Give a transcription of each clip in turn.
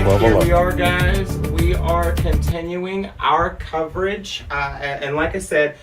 Here we up. are, guys. We are continuing our coverage. And like I said,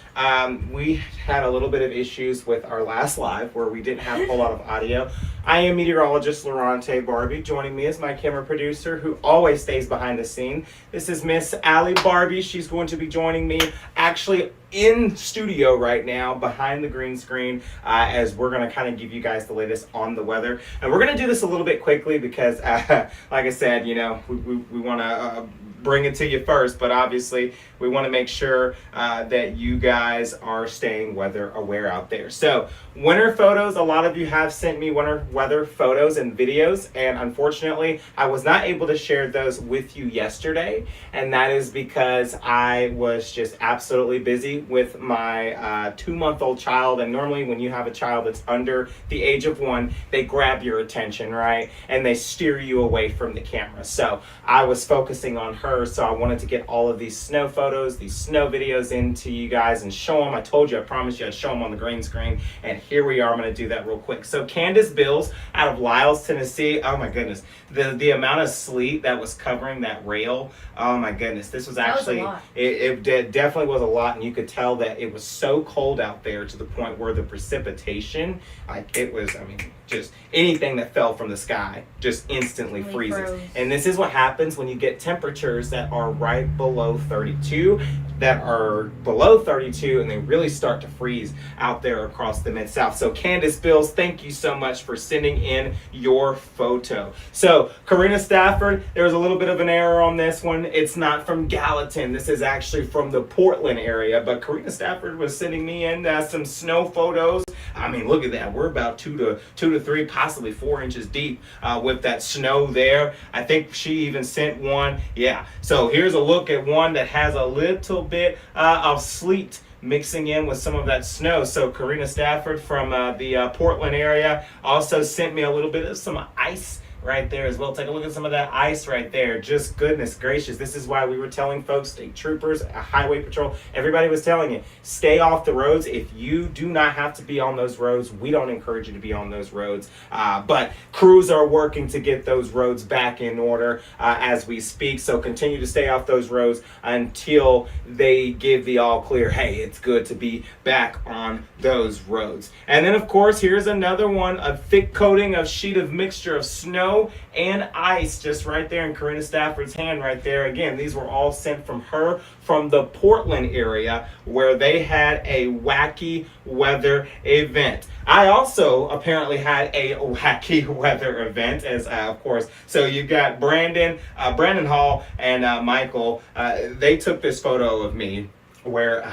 we had a little bit of issues with our last live where we didn't have a whole lot of audio. I am meteorologist Lorante Barbie. Joining me is my camera producer who always stays behind the scene. This is Miss Allie Barbie. She's going to be joining me actually in studio right now behind the green screen as we're going to kind of give you guys the latest on the weather. And we're going to do this a little bit quickly because like I said, you know, we want to bring it to you first, but obviously we want to make sure that you guys are staying weather aware out there. So winter photos, a lot of you have sent me winter weather photos and videos, and unfortunately I was not able to share those with you yesterday, and that is because I was just absolutely busy with my 2-month-old child. And normally when you have a child that's under the age of 1, they grab your attention, right, and they steer you away from the camera. So I was focusing on her, so I wanted to get all of these snow photos, these snow videos into you guys and show them. I told you, I promised you I'd show them on the green screen, and here we are. I'm going to do that real quick. So Candace Bills out of Lyles, Tennessee. Oh my goodness, the amount of sleet that was covering that rail. Oh my goodness, this was actually it definitely was a lot, and you could tell that it was so cold out there to the point where the precipitation, like it was, I mean, just anything that fell from the sky just instantly freezes. And this is what happens when you get temperatures that are right below 32, that are below 32, and they really start to freeze out there across the Mid-South. So Candace Bills, thank you so much for sending in your photo. So Karina Stafford, there was a little bit of an error on this one. It's not from Gallatin. This is actually from the Portland area, but Karina Stafford was sending me in some snow photos. I mean, look at that. We're about 2 to 3, possibly 4 inches deep with that snow there. I think she even sent one. Yeah. So here's a look at one that has a little bit of sleet mixing in with some of that snow. So Karina Stafford from the Portland area also sent me a little bit of some ice right there as well. Take a look at some of that ice right there. Just goodness gracious. This is why we were telling folks, state troopers, highway patrol, everybody was telling you, stay off the roads. If you do not have to be on those roads, we don't encourage you to be on those roads. But crews are working to get those roads back in order as we speak. So continue to stay off those roads until they give the all clear. Hey, it's good to be back on those roads. And then of course, here's another one, a thick coating of sheet of mixture of snow and ice just right there in Karina Stafford's hand right there. Again, these were all sent from her from the Portland area where they had a wacky weather event. I also apparently had a wacky weather event as of course. So you've got Brandon Hall and Michael. They took this photo of me where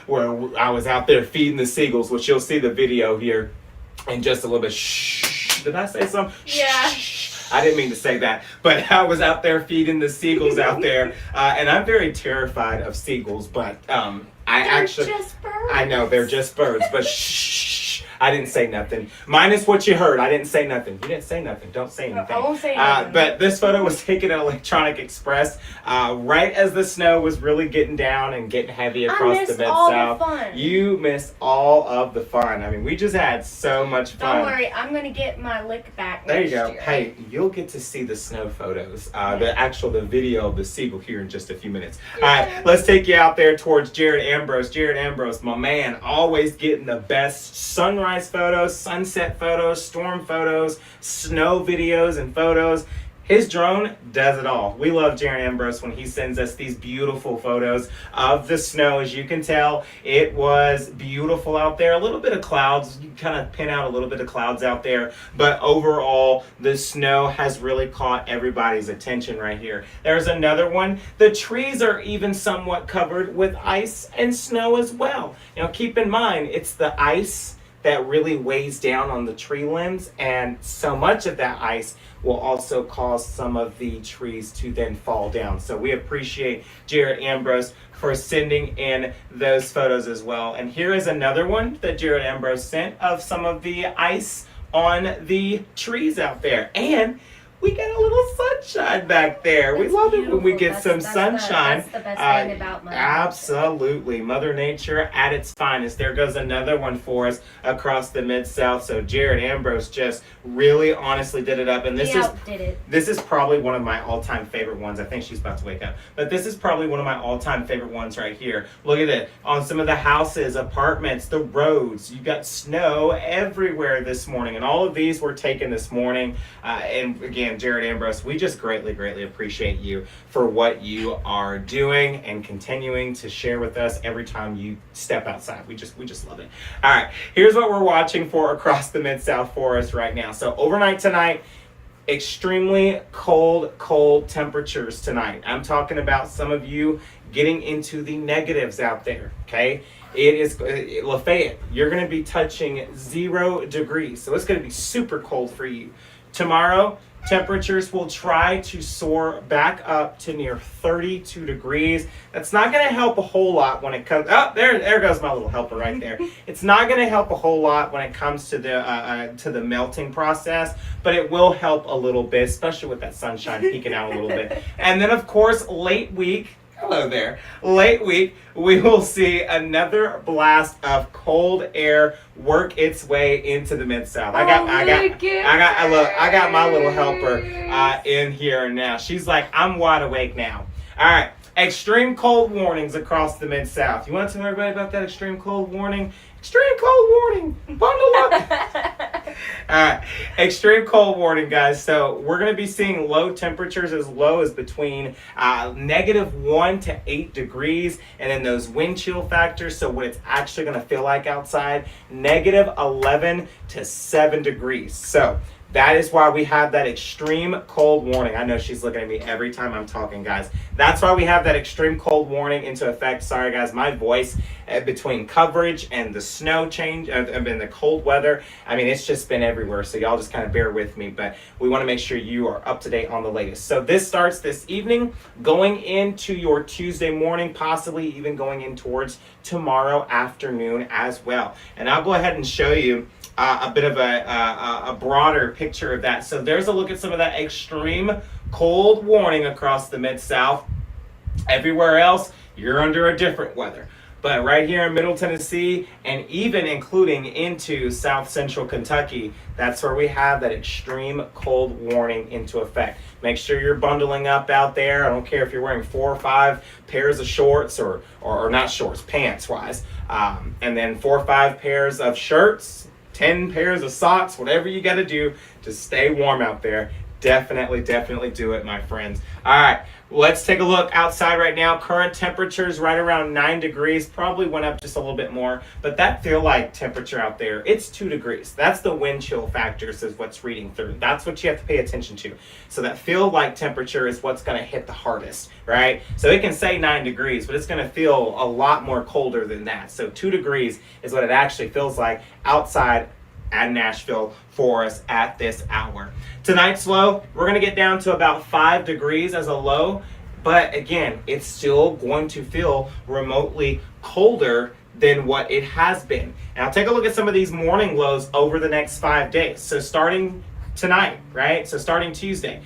I was out there feeding the seagulls, which you'll see the video here in just a little bit. Shh. Did I say something? Yeah. I didn't mean to say that, but I was out there feeding the seagulls out there, and I'm very terrified of seagulls, but They're just birds. I know, they're just birds, but shh. I didn't say nothing. Minus what you heard. I didn't say nothing. You didn't say nothing. Don't say anything. I won't say anything. But this photo was taken at Electronic Express right as the snow was really getting down and getting heavy across the Mid-South. You missed all of the fun. I mean, we just had so much fun. Don't worry, I'm going to get my lick back There you next go. year. Hey, you'll get to see the snow photos, the video of the seagull here in just a few minutes. Yeah. All right, let's take you out there towards Jared Ambrose. Jared Ambrose, my man, always getting the best sunrise photos, sunset photos, storm photos, snow videos and photos. His drone does it all. We love Jared Ambrose when he sends us these beautiful photos of the snow. As you can tell, it was beautiful out there. A little bit of clouds. You kind of pin out a little bit of clouds out there. But overall, the snow has really caught everybody's attention right here. There's another one. The trees are even somewhat covered with ice and snow as well. Now, keep in mind, it's the ice that really weighs down on the tree limbs, and so much of that ice will also cause some of the trees to then fall down. So we appreciate Jared Ambrose for sending in those photos as well. And here is another one that Jared Ambrose sent of some of the ice on the trees out there. And we get a little sunshine back there. We love it when we get some sunshine. That's the best thing about Mother Nature. Absolutely. Mother Nature at its finest. There goes another one for us across the Mid-South. So Jared Ambrose just really honestly did it up. And this is probably one of my all-time favorite ones. I think she's about to wake up. But this is probably one of my all-time favorite ones right here. Look at it. On some of the houses, apartments, the roads, you got snow everywhere this morning. And all of these were taken this morning. And again, Jared Ambrose, we just greatly appreciate you for what you are doing and continuing to share with us every time you step outside. We just love it. All right, here's what we're watching for across the Mid-South for us right now. So overnight tonight, extremely cold temperatures tonight. I'm talking about some of you getting into the negatives out there, okay? It is Lafayette, you're going to be touching 0 degrees. So it's going to be super cold for you. Tomorrow, temperatures will try to soar back up to near 32 degrees. That's not going to help a whole lot when it comes... Oh, there goes my little helper right there. It's not going to help a whole lot when it comes to the melting process, but it will help a little bit, especially with that sunshine peeking out a little bit. And then, of course, late week... Hello there. Late week, we will see another blast of cold air work its way into the Mid-South. I got my little helper in here now. She's like, I'm wide awake now. All right. Extreme cold warnings across the Mid-South. You want to tell everybody about that extreme cold warning? Extreme cold warning. Bundle up. All right. Extreme cold warning, guys. So we're going to be seeing low temperatures as low as between -1 to 8 degrees. And then those wind chill factors, so what it's actually going to feel like outside, -11 to 7 degrees. So that is why we have that extreme cold warning. I know she's looking at me every time I'm talking, guys. That's why we have that extreme cold warning into effect. Sorry, guys, my voice between coverage and the snow change and the cold weather. I mean, it's just been everywhere, so y'all just kind of bear with me. But we want to make sure you are up to date on the latest. So this starts this evening, going into your Tuesday morning, possibly even going in towards tomorrow afternoon as well. And I'll go ahead and show you a bit of a broader picture of that. So there's a look at some of that extreme cold warning across the Mid-South. Everywhere else, you're under a different weather. But right here in Middle Tennessee, and even including into South Central Kentucky, that's where we have that extreme cold warning into effect. Make sure you're bundling up out there. I don't care if you're wearing 4 or 5 pairs of shorts or not shorts, pants-wise. And then 4 or 5 pairs of shirts, 10 pairs of socks, whatever you got to do to stay warm out there. Definitely do it, my friends. All right, let's take a look outside right now. Current temperatures right around 9 degrees. Probably went up just a little bit more, but that feel like temperature out there, it's 2 degrees. That's the wind chill factors is what's reading through. That's what you have to pay attention to. So that feel like temperature is what's going to hit the hardest, right? So it can say 9 degrees, but it's going to feel a lot more colder than that. So 2 degrees is what it actually feels like outside at Nashville for us at this hour. Tonight's low, we're going to get down to about 5 degrees as a low, but again, it's still going to feel remotely colder than what it has been. Now take a look at some of these morning lows over the next 5 days. So starting tonight, right? So starting Tuesday,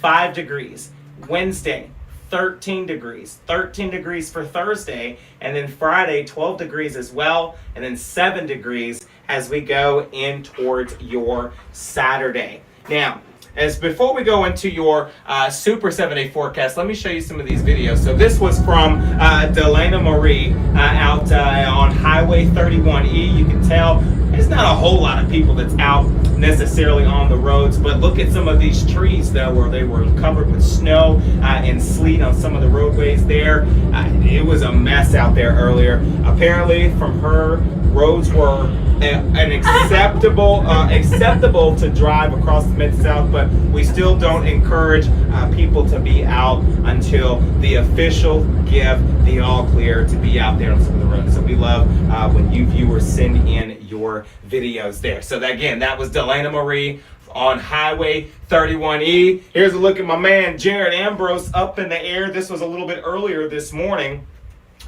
5 degrees. Wednesday, 13 degrees. 13 degrees for Thursday, and then Friday, 12 degrees as well, and then 7 degrees as we go in towards your Saturday. Now, as before we go into your super 7-day forecast, let me show you some of these videos. So this was from Delana Marie out on Highway 31E. You can tell there's not a whole lot of people that's out necessarily on the roads, but look at some of these trees though where they were covered with snow and sleet on some of the roadways there. It was a mess out there earlier. Apparently from her, roads were an acceptable to drive across the Mid-South, but we still don't encourage people to be out until the official give the all clear to be out there on some of the roads. So we love when you viewers send in your videos there. So again, that was Delana Marie on Highway 31E. Here's a look at my man Jared Ambrose up in the air. This was a little bit earlier this morning.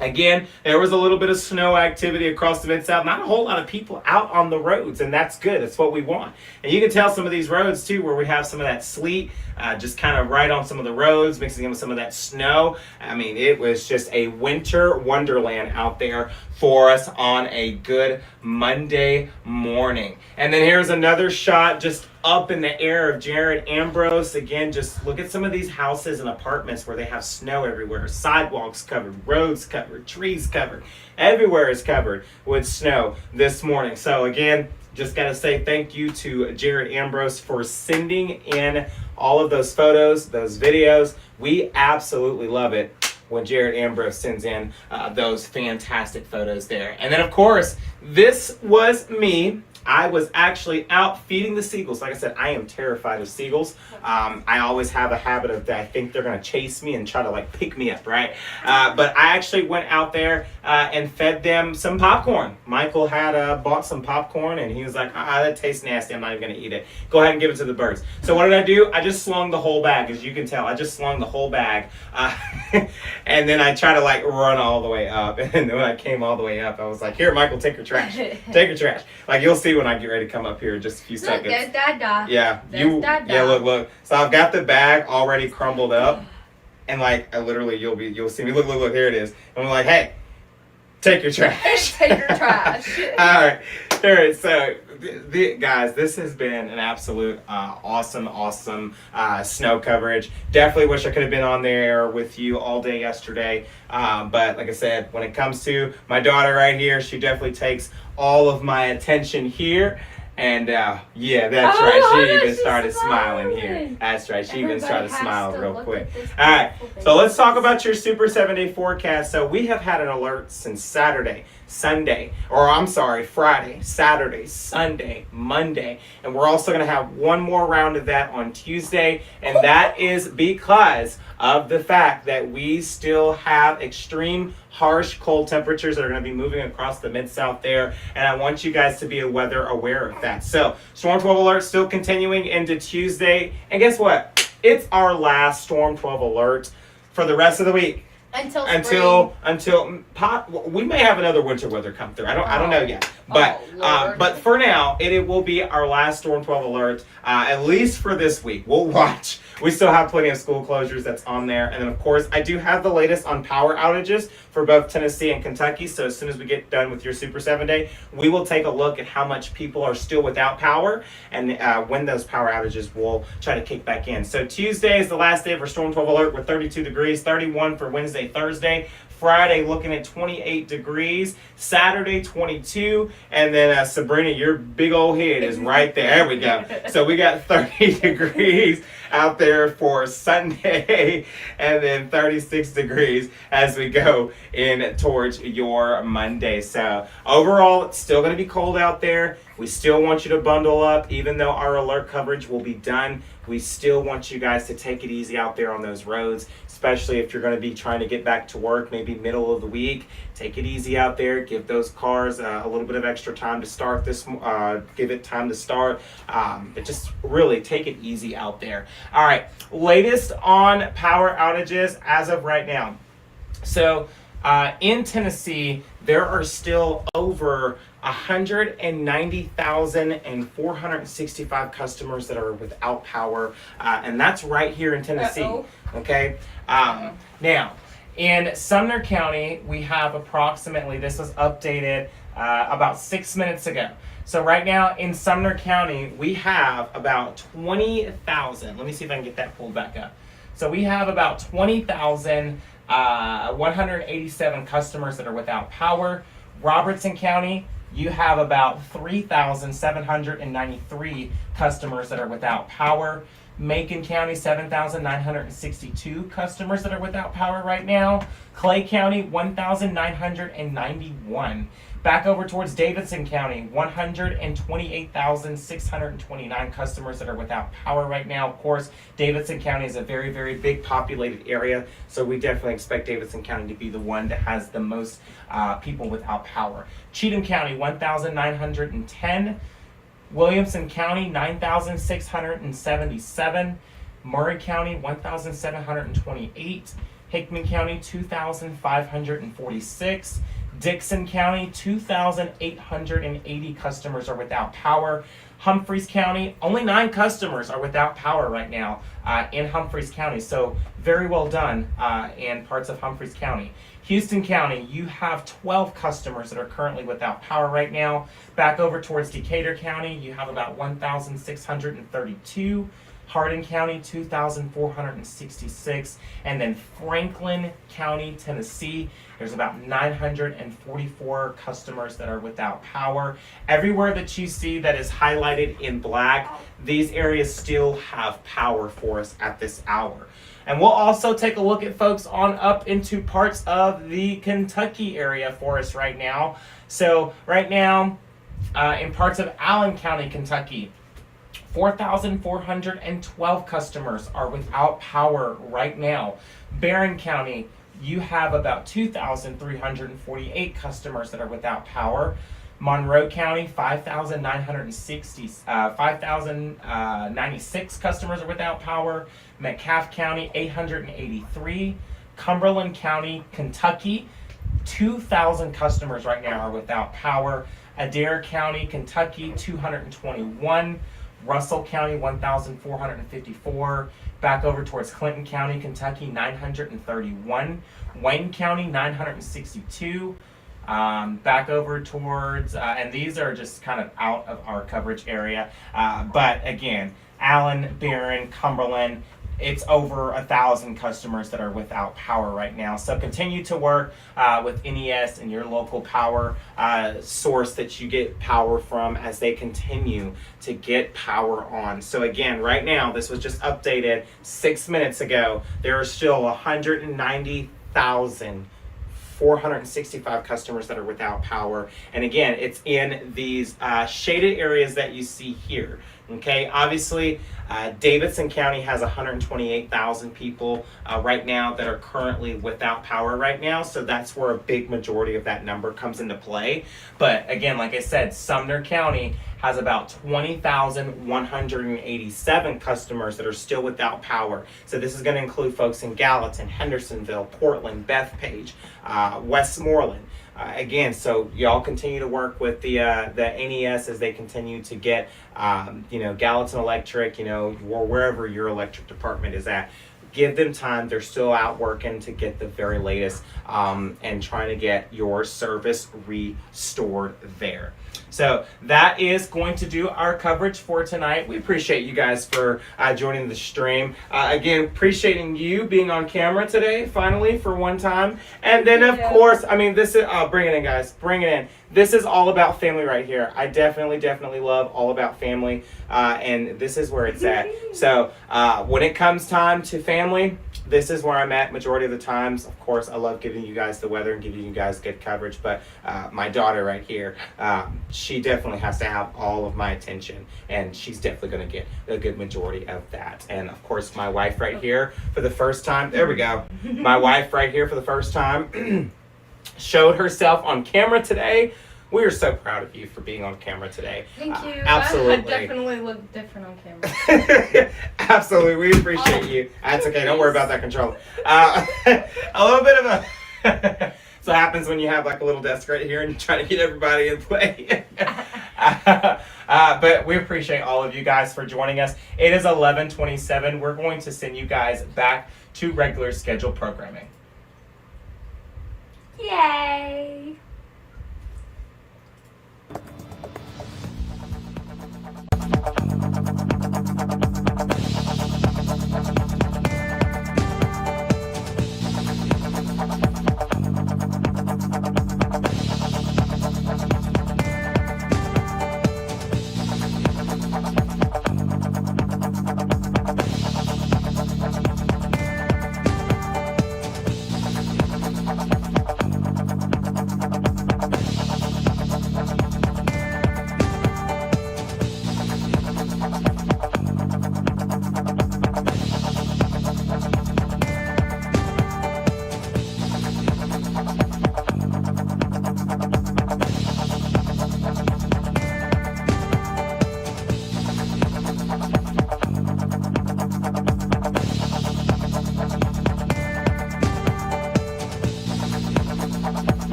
Again, there was a little bit of snow activity across the Mid-South. Not a whole lot of people out on the roads, and that's good. That's what we want. And you can tell some of these roads, too, where we have some of that sleet just kind of right on some of the roads, mixing in with some of that snow. I mean, it was just a winter wonderland out there for us on a good Monday morning. And then here's another shot just up in the air of Jared Ambrose. Again, just look at some of these houses and apartments where they have snow everywhere. Sidewalks covered, roads covered, trees covered. Everywhere is covered with snow this morning. So again, just got to say thank you to Jared Ambrose for sending in all of those photos, those videos. We absolutely love it when Jared Ambrose sends in those fantastic photos there. And then, of course, this was me. I was actually out feeding the seagulls. Like I said, I am terrified of seagulls. I always have a habit of that. I think they're going to chase me and try to like pick me up, right? But I actually went out there and fed them some popcorn. Michael had bought some popcorn and he was like, that tastes nasty. I'm not even going to eat it. Go ahead and give it to the birds. So what did I do? I just slung the whole bag. As you can tell, I just slung the whole bag. And then I tried to like run all the way up. And then when I came all the way up, I was like, here, Michael, take your trash. Take your trash. Like you'll see when I get ready to come up here in just a few seconds. Look, there's Dada. Yeah, There's Dada. yeah. Look. So I've got the bag already crumbled up, and like I literally, you'll see me. Look. Here it is. And I'm like, hey, take your trash. Take your trash. All right. So, guys, this has been an absolute awesome snow coverage. Definitely wish I could have been on there with you all day yesterday. But like I said, when it comes to my daughter right here, she definitely takes all of my attention here. And yeah, that's right. She even started smiling here. That's right. She even started smiling real quick. All right. So let's talk about your Super 7-day forecast. So we have had an alert since Friday, Saturday, Sunday, Monday. And we're also going to have one more round of that on Tuesday. And that is because of the fact that we still have extreme harsh cold temperatures that are going to be moving across the Mid-South there, and I want you guys to be weather aware of that. So Storm 12 alert still continuing into Tuesday, and guess what? It's our last Storm 12 alert for the rest of the week. Until we may have another winter weather come through. I don't know yet. But for now, it will be our last Storm 12 alert, at least for this week. We'll watch. We still have plenty of school closures that's on there. And then, of course, I do have the latest on power outages for both Tennessee and Kentucky. So as soon as we get done with your Super 7-day, we will take a look at how much people are still without power and when those power outages will try to kick back in. So Tuesday is the last day for Storm 12 alert with 32 degrees, 31 for Wednesday, Thursday. Friday looking at 28 degrees, Saturday 22, and then Sabrina, your big old head is right there. There we go. So we got 30 degrees out there for Sunday, and then 36 degrees as we go in towards your Monday. So overall, it's still going to be cold out there. We still want you to bundle up, even though our alert coverage will be done. We still want you guys to take it easy out there on those roads, especially if you're going to be trying to get back to work, maybe middle of the week. Take it easy out there. Give those cars a little bit of extra time to start this. Give it time to start. But just really take it easy out there. All right, latest on power outages as of right now. So in Tennessee, there are still over 190,465 customers that are without power, and that's right here in Tennessee. Okay. Now, in Sumner County, we have approximately, this was updated about 6 minutes ago. So right now in Sumner County, we have about 20,000. Let me see if I can get that pulled back up. So we have about 20,187 customers that are without power. Robertson County, you have about 3,793 customers that are without power. Macon County, 7,962 customers that are without power right now. Clay County, 1,991. Back over towards Davidson County, 128,629 customers that are without power right now. Of course, Davidson County is a very, very big populated area, so we definitely expect Davidson County to be the one that has the most people without power. Cheatham County, 1,910. Williamson County, 9,677. Murray County, 1,728. Hickman County, 2,546. Dixon County, 2,880 customers are without power. Humphreys County, only 9 customers are without power right now in Humphreys County. So very well done in parts of Humphreys County. Houston County, you have 12 customers that are currently without power right now. Back over towards Decatur County, you have about 1,632. Hardin County, 2,466. And then Franklin County, Tennessee, there's about 944 customers that are without power. Everywhere that you see that is highlighted in black, these areas still have power for us at this hour. And we'll also take a look at folks on up into parts of the Kentucky area for us right now. So right now, in parts of Allen County, Kentucky, 4,412 customers are without power right now. Barron County, you have about 2,348 customers that are without power. Monroe County, 5,096 customers are without power. Metcalfe County, 883. Cumberland County, Kentucky, 2,000 customers right now are without power. Adair County, Kentucky, 221. Russell County, 1,454. Back over towards Clinton County, Kentucky, 931. Wayne County, 962. Back over towards, and these are just kind of out of our coverage area. But again, Allen, Barron, Cumberland, it's over 1,000 customers that are without power right now. So continue to work with NES and your local power source that you get power from as they continue to get power on. So again, right now, this was just updated 6 minutes ago. There are still 190,465 customers that are without power. And again, it's in these shaded areas that you see here. Okay, obviously, Davidson County has 128,000 people right now that are currently without power right now. So that's where a big majority of that number comes into play. But again, like I said, Sumner County has about 20,187 customers that are still without power. So this is going to include folks in Gallatin, Hendersonville, Portland, Bethpage, Westmoreland. Again, so y'all continue to work with the NES as they continue to get, Gallatin Electric, or wherever your electric department is at. Give them time. They're still out working to get the very latest and trying to get your service restored there. So that is going to do our coverage for tonight. We appreciate you guys for joining the stream. Again, appreciating you being on camera today, finally, for one time. And then, of course, this is, bring it in, guys. Bring it in. This is all about family right here. I definitely love all about family. And this is where it's at. So when it comes time to family, this is where I'm at majority of the times. Of course, I love giving you guys the weather and giving you guys good coverage. But my daughter right here, she definitely has to have all of my attention. And she's definitely going to get a good majority of that. And of course, my wife right here for the first time. There we go. My wife right here for the first time showed herself on camera today. We are so proud of you for being on camera today. Thank you. Absolutely. I definitely look different on camera. Absolutely. We appreciate you. That's okay. Don't worry about that controller. A little bit of a... So it happens when you have like a little desk right here and you try to get everybody in play. But we appreciate all of you guys for joining us. It is 11:27. We're going to send you guys back to regular scheduled programming. Yay!